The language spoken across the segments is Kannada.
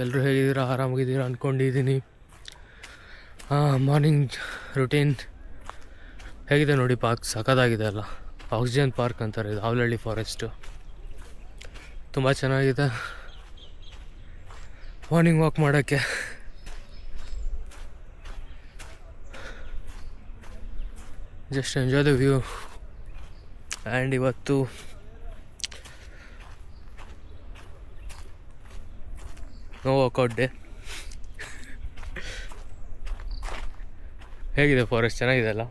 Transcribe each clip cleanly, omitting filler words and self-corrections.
ಎಲ್ಲರೂ ಹೇಗಿದ್ದೀರಾ? ಆರಾಮಾಗಿದ್ದೀರಾ ಅಂದ್ಕೊಂಡಿದ್ದೀನಿ. ಮಾರ್ನಿಂಗ್ ರುಟೀನ್ ಹೇಗಿದೆ ನೋಡಿ. ಪಾರ್ಕ್ ಸಖತ್ತಾಗಿದೆ ಅಲ್ಲ. ಆಕ್ಸಿಜನ್ ಪಾರ್ಕ್ ಅಂತಾರೆ ಇದು, ಆವಲಹಳ್ಳಿ ಫಾರೆಸ್ಟು. ತುಂಬ ಚೆನ್ನಾಗಿದೆ ಮಾರ್ನಿಂಗ್ ವಾಕ್ ಮಾಡೋಕ್ಕೆ. Just enjoy the view. And ಇವತ್ತು ನೋ ವರ್ಕೌಟ್ ಡೇ. ಹೇಗಿದೆ ಫಾರೆಸ್ಟ್? ಚೆನ್ನಾಗಿದೆ ಅಲ್ಲ.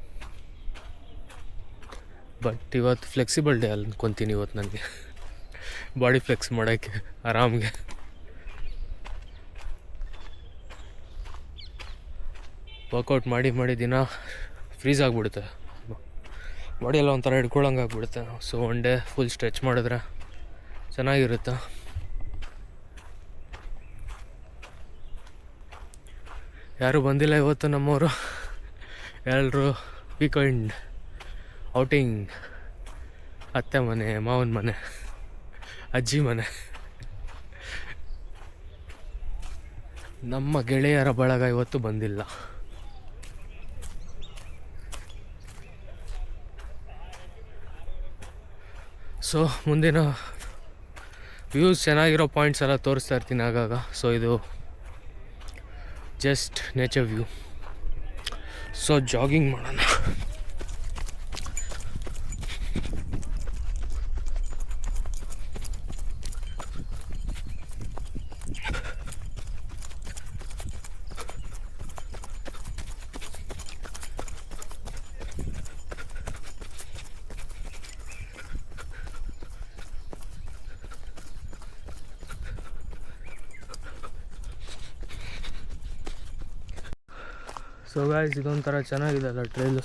ಬಟ್ ಇವತ್ತು ಫ್ಲೆಕ್ಸಿಬಲ್ ಡೇ ಅಲ್ಲಿ ಅನ್ಕೊತೀನಿ. ಇವತ್ತು ನನಗೆ ಬಾಡಿ ಫ್ಲೆಕ್ಸ್ ಮಾಡೋಕ್ಕೆ ಆರಾಮ್ಗೆ. ವರ್ಕೌಟ್ ಮಾಡಿ ದಿನ ಫ್ರೀಸ್ ಆಗಿಬಿಡುತ್ತೆ ಬಾಡಿ ಎಲ್ಲ, ಒಂಥರ ಹಿಡ್ಕೊಳ್ಳೋಂಗೆ ಆಗಿಬಿಡುತ್ತೆ. So one day full stretch ಮಾಡಿದ್ರೆ ಚೆನ್ನಾಗಿರುತ್ತೆ. ಯಾರೂ ಬಂದಿಲ್ಲ ಇವತ್ತು ನಮ್ಮವರು. ಎಲ್ಲರೂ ವೀಕೆಂಡ್ ಔಟಿಂಗ್. ಅತ್ತೆ ಮನೆ, ಮಾವನ ಮನೆ, ಅಜ್ಜಿ ಮನೆ. ನಮ್ಮ ಗೆಳೆಯರ ಬಳಗ ಇವತ್ತು ಬಂದಿಲ್ಲ. ಸೊ ಮುಂದಿನ ವ್ಯೂಸ್ ಚೆನ್ನಾಗಿರೋ ಪಾಯಿಂಟ್ಸ್ ಎಲ್ಲ ತೋರಿಸ್ತಾ ಇರ್ತೀನಿ ಆಗಾಗ. ಸೊ ಇದು just nature view. So jogging ಮಾಡೋಣ. ಸೊ ಗಾಯ್ಸ್, ಇದೊಂಥರ ಚೆನ್ನಾಗಿದೆ ಅಲ್ಲ ಟ್ರೈಲು.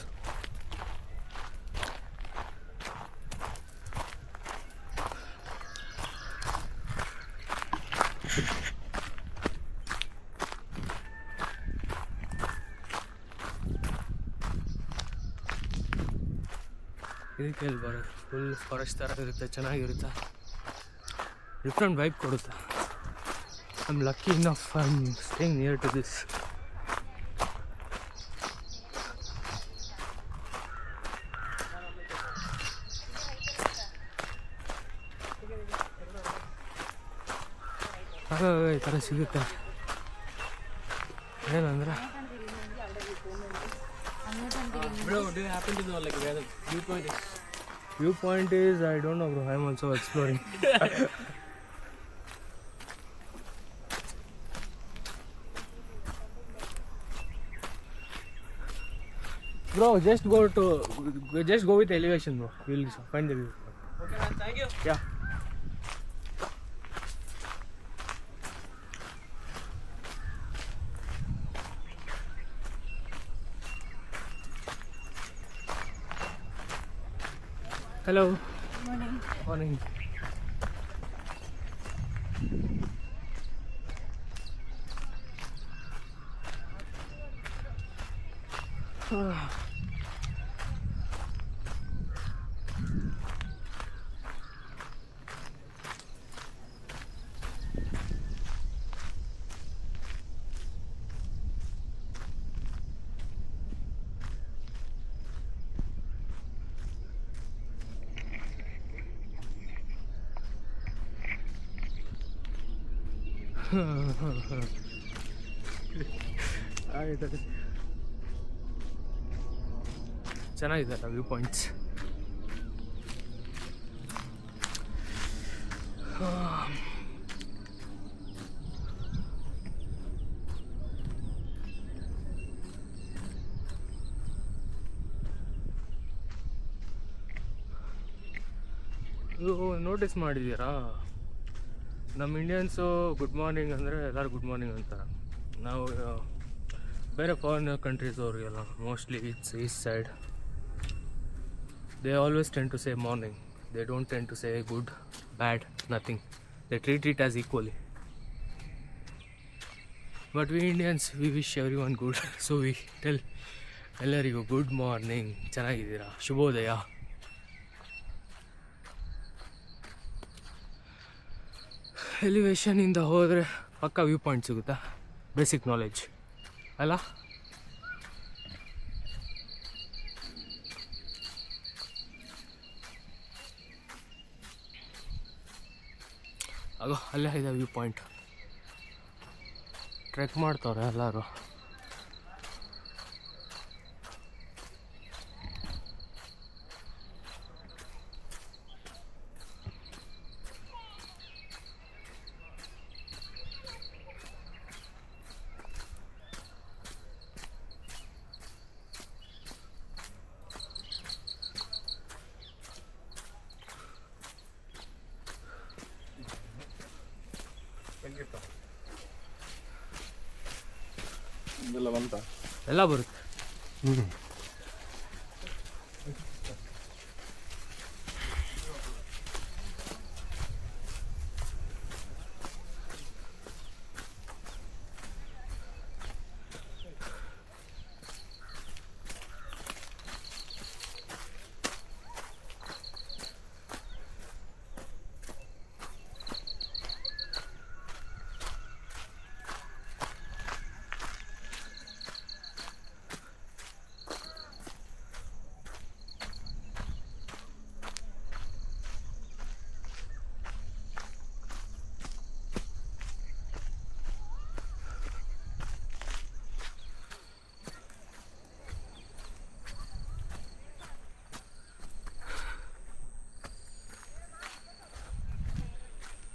ಇದಕ್ಕೆ ಎಲ್ಲಿ ಬರೋದು? ಫುಲ್ ಫಾರೆಸ್ಟ್ ಥರ ಇರುತ್ತೆ, ಚೆನ್ನಾಗಿರುತ್ತೆ, ಡಿಫ್ರೆಂಟ್ ವೈಬ್ ಕೊಡುತ್ತೆ. I am lucky enough I am staying near to this. ಈ ಥರ ಸಿಗುತ್ತೆ. ಏನಂದರೆ view point is I don't know bro, I am also exploring. Bro, just go with elevation, bro. We'll find the view. Okay, man. Thank you. Yeah. Hello. Morning. Morning. ಚೆನ್ನಾಗಿದೆ ಅಲ್ಲ ವ್ಯೂ ಪಾಯಿಂಟ್ಸ್. ನೋಟಿಸ್ ಮಾಡಿದ್ದೀರಾ, ನಮ್ಮ ಇಂಡಿಯನ್ಸು ಗುಡ್ ಮಾರ್ನಿಂಗ್ ಅಂದರೆ ಎಲ್ಲರೂ ಗುಡ್ ಮಾರ್ನಿಂಗ್ ಅಂತಾರೆ. ನಾವು ಬೇರೆ ಫಾರಿನ್ ಕಂಟ್ರೀಸ್ ಅವ್ರಿಗೆಲ್ಲ mostly it's east side, they always tend to say morning. They don't tend to say good, bad, nothing. They treat it as equally. But we Indians we wish every one good. So we tell ಎಲ್ಲರಿಗೂ ಗುಡ್ ಮಾರ್ನಿಂಗ್, ಚೆನ್ನಾಗಿದ್ದೀರಾ, ಶುಭೋದಯ. ಎಲಿವೇಶನಿಂದ ಹೋದರೆ ಪಕ್ಕ ವ್ಯೂ ಪಾಯಿಂಟ್ ಸಿಗುತ್ತೆ, ಬೇಸಿಕ್ ನಾಲೆಡ್ಜ್ ಅಲ್ಲ. ಆಗೋ ಅಲ್ಲೇ ಇದೆ ವ್ಯೂ ಪಾಯಿಂಟ್. ಟ್ರೆಕ್ ಮಾಡ್ತವ್ರೆ ಎಲ್ಲರೂ. ಎಲ್ಲ ಬರುತ್ತೆ.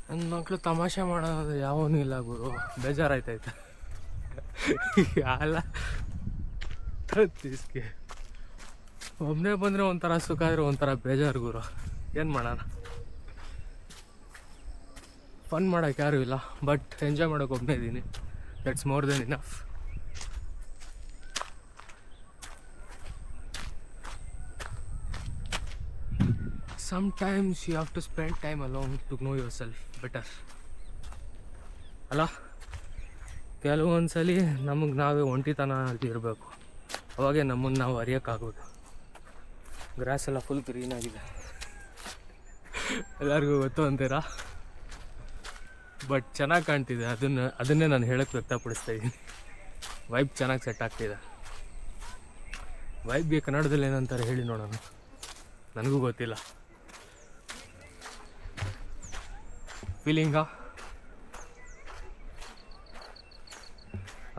ನನ್ನ ಮಕ್ಕಳು ತಮಾಷೆ ಮಾಡೋದು ಯಾವನೂ ಇಲ್ಲ ಗುರು, ಬೇಜಾರಾಯ್ತೈತೆ. ಎಲ್ಲ ತೀಸ್ಗೆ ಒಬ್ಬನೇ ಬಂದರೆ ಒಂಥರ ಸುಖ ಆದರೆ ಒಂಥರ ಬೇಜಾರು ಗುರು. ಏನು ಮಾಡೋಣ, ಫನ್ ಮಾಡೋಕ್ಕೆ ಯಾರೂ ಇಲ್ಲ, ಬಟ್ ಎಂಜಾಯ್ ಮಾಡೋಕೆ ಒಬ್ಬನೇ ಇದ್ದೀನಿ. That's more than enough. Sometimes you have to spend time alone to know yourself better ಅಲ್ಲ. ಕೆಲವೊಂದ್ಸಲಿ ನಮಗೆ ನಾವೇ ಒಂಟಿತನ ಇರಬೇಕು, ಅವಾಗೆ ನಮ್ಮನ್ನು ನಾವು ಅರಿಯೋಕ್ಕಾಗೋದು. ಗ್ರಾಸ್ ಎಲ್ಲ ಫುಲ್ ಗ್ರೀನಾಗಿದೆ, ಎಲ್ಲರಿಗೂ ಗೊತ್ತು ಅಂತೀರಾ, ಬಟ್ ಚೆನ್ನಾಗಿ ಕಾಣ್ತಿದೆ. ಅದನ್ನೇ ನಾನು ಹೇಳೋಕ್ಕೆ ವ್ಯಕ್ತಪಡಿಸ್ತಾ ಇದ್ದೀನಿ. ವೈಬ್ ಚೆನ್ನಾಗಿ ಸೆಟ್ ಆಗ್ತಿದೆ. ವೈಬ್ಗೆ ಕನ್ನಡದಲ್ಲಿ ಏನಂತಾರೆ ಹೇಳಿ ನೋಡೋಣ, ನನಗೂ ಗೊತ್ತಿಲ್ಲ. ಫೀಲಿಂಗಾ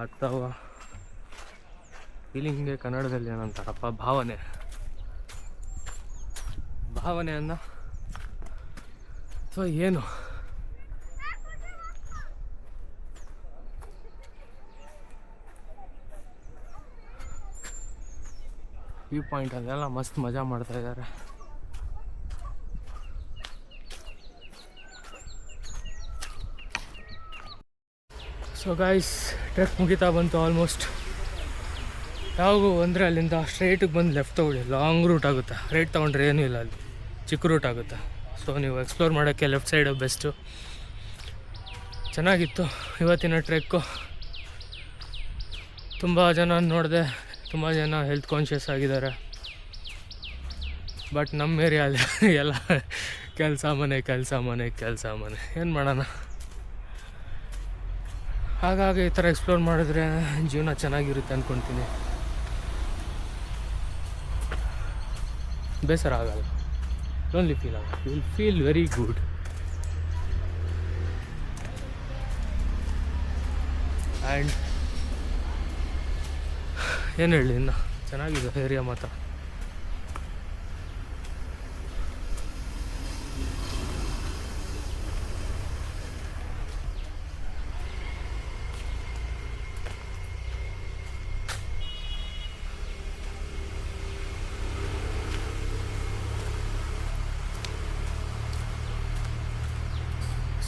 ಅಥವಾ ಫೀಲಿಂಗ್ಗೆ ಕನ್ನಡದಲ್ಲಿ ಏನಂತಾರಪ್ಪ, ಭಾವನೆ. ಭಾವನೆಯನ್ನು ಅಥವಾ ಏನು, ವ್ಯೂ ಪಾಯಿಂಟ್ ಅದೆಲ್ಲ ಮಸ್ತ್ ಮಜಾ ಮಾಡ್ತಾ ಇದ್ದಾರೆ. ಸೊ ಗೈಸ್, ಟ್ರೆಕ್ ಮುಗಿತಾ ಬಂತು ಆಲ್ಮೋಸ್ಟ್. ಯಾವಾಗೂ ಅಂದರೆ ಅಲ್ಲಿಂದ ಸ್ಟ್ರೈಟಿಗೆ ಬಂದು ಲೆಫ್ಟ್ ತೊಗೊಳ್ಳಿ, ಲಾಂಗ್ ರೂಟ್ ಆಗುತ್ತೆ. ರೈಟ್ ತೊಗೊಂಡ್ರೆ ಏನೂ ಇಲ್ಲ, ಅಲ್ಲಿ ಚಿಕ್ಕ ರೂಟ್ ಆಗುತ್ತೆ. ಸೊ ನೀವು ಎಕ್ಸ್ಪ್ಲೋರ್ ಮಾಡೋಕ್ಕೆ ಲೆಫ್ಟ್ ಸೈಡು ಬೆಸ್ಟು. ಚೆನ್ನಾಗಿತ್ತು ಇವತ್ತಿನ ಟ್ರೆಕ್ಕು. ತುಂಬ ಜನ ನೋಡಿದೆ, ತುಂಬ ಜನ ಹೆಲ್ತ್ ಕಾನ್ಷಿಯಸ್ ಆಗಿದ್ದಾರೆ. ಬಟ್ ನಮ್ಮ ಏರಿಯಲ್ಲಿ ಎಲ್ಲ ಕೆಲಸ ಮನೆ ಏನು ಮಾಡೋಣ. ಹಾಗಾಗಿ ಈ ಥರ ಎಕ್ಸ್ಪ್ಲೋರ್ ಮಾಡಿದ್ರೆ ಜೀವನ ಚೆನ್ನಾಗಿರುತ್ತೆ ಅಂದ್ಕೊತೀನಿ. ಬೇಸರ ಆಗಲ್ಲ, ಲೋನ್ಲಿ ಫೀಲ್ ಆಗಲ್ಲ, you will feel very good. And ಏನು ಹೇಳಿ, ಇನ್ನು ಚೆನ್ನಾಗಿದೆ ಏರಿಯಾ ಮಾತ್ರ.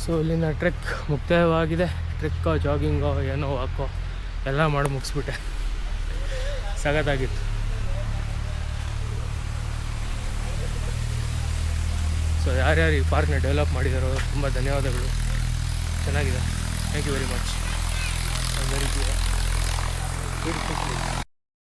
ಸೊ ಇಲ್ಲಿನ ಟ್ರೆಕ್ ಮುಕ್ತಾಯವಾಗಿದೆ. ಟ್ರೆಕ್ಕೋ ಜಾಗಿಂಗೋ ಏನೋ ವಾಕೋ ಎಲ್ಲ ಮಾಡಿ ಮುಗಿಸ್ಬಿಟ್ಟೆ. ಸಖತ್ತಾಗಿತ್ತು. ಸೊ ಯಾರ್ಯಾರು ಈ ಪಾರ್ಕ್ನ ಡೆವಲಪ್ ಮಾಡಿದಾರೋ ತುಂಬ ಧನ್ಯವಾದಗಳು. ಚೆನ್ನಾಗಿದೆ. Thank you very much. Very beautiful.